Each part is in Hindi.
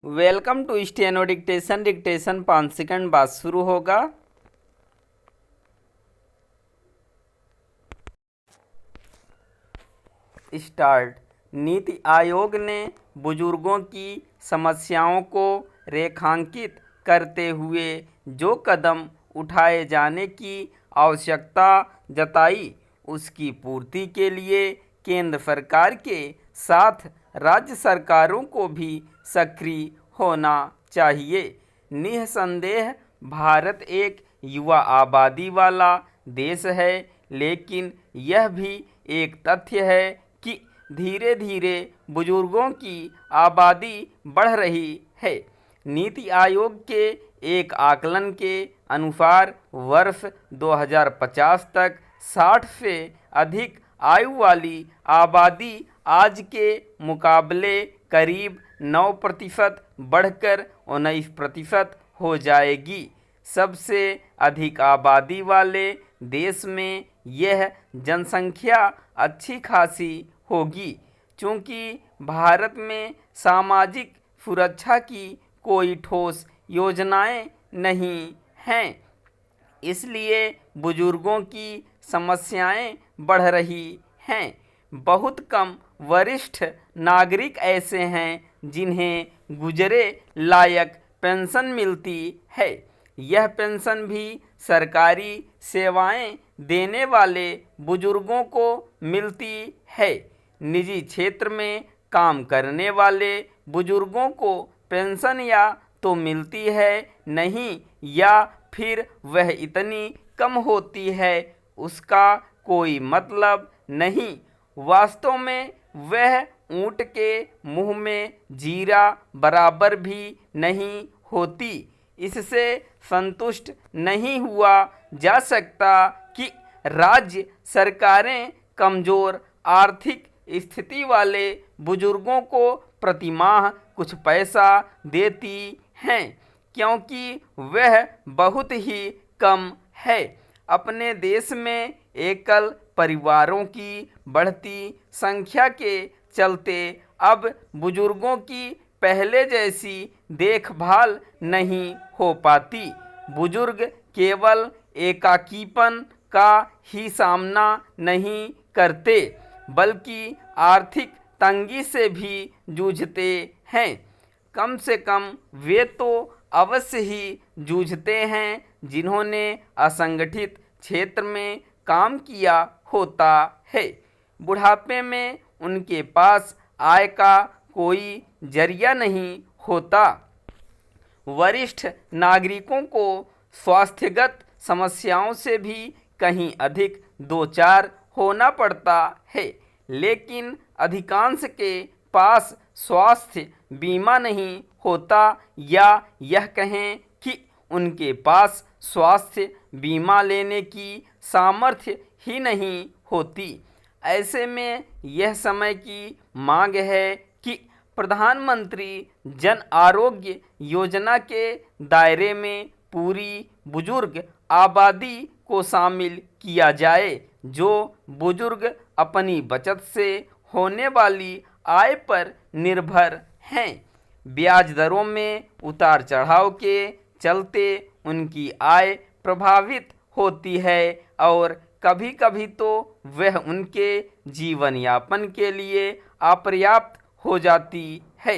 Welcome to steno dictation. Dictation 5 second बाद शुरू होगा। स्टार्ट। नीति आयोग ने बुजुर्गों की समस्याओं को रेखांकित करते हुए जो कदम उठाए जाने की आवश्यकता जताई, उसकी पूर्ति के लिए केंद्र सरकार के साथ राज्य सरकारों को भी सक्रिय होना चाहिए। निस्संदेह भारत एक युवा आबादी वाला देश है, लेकिन यह भी एक तथ्य है कि धीरे धीरे बुजुर्गों की आबादी बढ़ रही है। नीति आयोग के एक आकलन के अनुसार वर्ष 2050 तक 60 से अधिक आयु वाली आबादी आज के मुकाबले करीब 9% बढ़कर 19% हो जाएगी। सबसे अधिक आबादी वाले देश में यह जनसंख्या अच्छी खासी होगी। चूँकि भारत में सामाजिक सुरक्षा की कोई ठोस योजनाएं नहीं हैं, इसलिए बुजुर्गों की समस्याएं बढ़ रही हैं। बहुत कम वरिष्ठ नागरिक ऐसे हैं जिन्हें गुजरे लायक पेंशन मिलती है। यह पेंशन भी सरकारी सेवाएं देने वाले बुजुर्गों को मिलती है। निजी क्षेत्र में काम करने वाले बुजुर्गों को पेंशन या तो मिलती है नहीं, या फिर वह इतनी कम होती है उसका कोई मतलब नहीं। वास्तव में वह ऊँट के मुंह में जीरा बराबर भी नहीं होती। इससे संतुष्ट नहीं हुआ जा सकता कि राज्य सरकारें कमज़ोर आर्थिक स्थिति वाले बुजुर्गों को प्रति माह कुछ पैसा देती हैं, क्योंकि वह बहुत ही कम है। अपने देश में एकल परिवारों की बढ़ती संख्या के चलते अब बुजुर्गों की पहले जैसी देखभाल नहीं हो पाती। बुजुर्ग केवल एकाकीपन का ही सामना नहीं करते, बल्कि आर्थिक तंगी से भी जूझते हैं। कम से कम वे तो अवश्य ही जूझते हैं जिन्होंने असंगठित क्षेत्र में काम किया होता है। बुढ़ापे में उनके पास आय का कोई जरिया नहीं होता। वरिष्ठ नागरिकों को स्वास्थ्यगत समस्याओं से भी कहीं अधिक दो चार होना पड़ता है, लेकिन अधिकांश के पास स्वास्थ्य बीमा नहीं होता, या यह कहें कि उनके पास स्वास्थ्य बीमा लेने की सामर्थ्य ही नहीं होती। ऐसे में यह समय की मांग है कि प्रधानमंत्री जन आरोग्य योजना के दायरे में पूरी बुजुर्ग आबादी को शामिल किया जाए, जो बुजुर्ग अपनी बचत से होने वाली आय पर निर्भर हैं। ब्याज दरों में उतार चढ़ाव के चलते उनकी आय प्रभावित होती है और कभी कभी तो वह उनके जीवन यापन के लिए अपर्याप्त हो जाती है।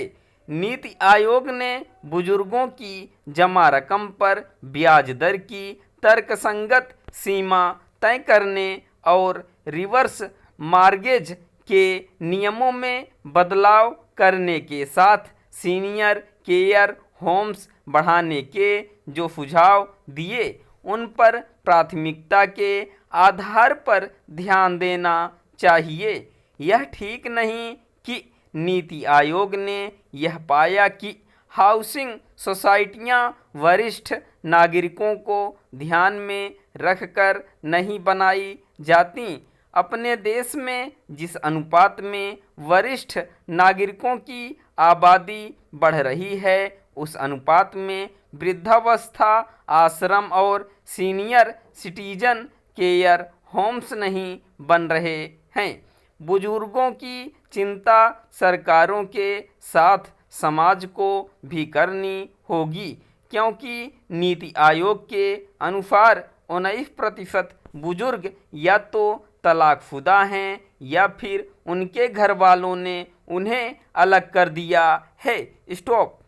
नीति आयोग ने बुजुर्गों की जमा रकम पर ब्याज दर की तर्कसंगत सीमा तय करने और रिवर्स मॉर्गेज के नियमों में बदलाव करने के साथ सीनियर केयर होम्स बढ़ाने के जो सुझाव दिए, उन पर प्राथमिकता के आधार पर ध्यान देना चाहिए। यह ठीक नहीं कि नीति आयोग ने यह पाया कि हाउसिंग सोसाइटियां वरिष्ठ नागरिकों को ध्यान में रखकर नहीं बनाई जाती। अपने देश में जिस अनुपात में वरिष्ठ नागरिकों की आबादी बढ़ रही है, उस अनुपात में वृद्धावस्था आश्रम और सीनियर सिटीजन केयर होम्स नहीं बन रहे हैं। बुजुर्गों की चिंता सरकारों के साथ समाज को भी करनी होगी, क्योंकि नीति आयोग के अनुसार 19% बुजुर्ग या तो तलाकशुदा हैं या फिर उनके घर वालों ने उन्हें अलग कर दिया है। स्टॉप।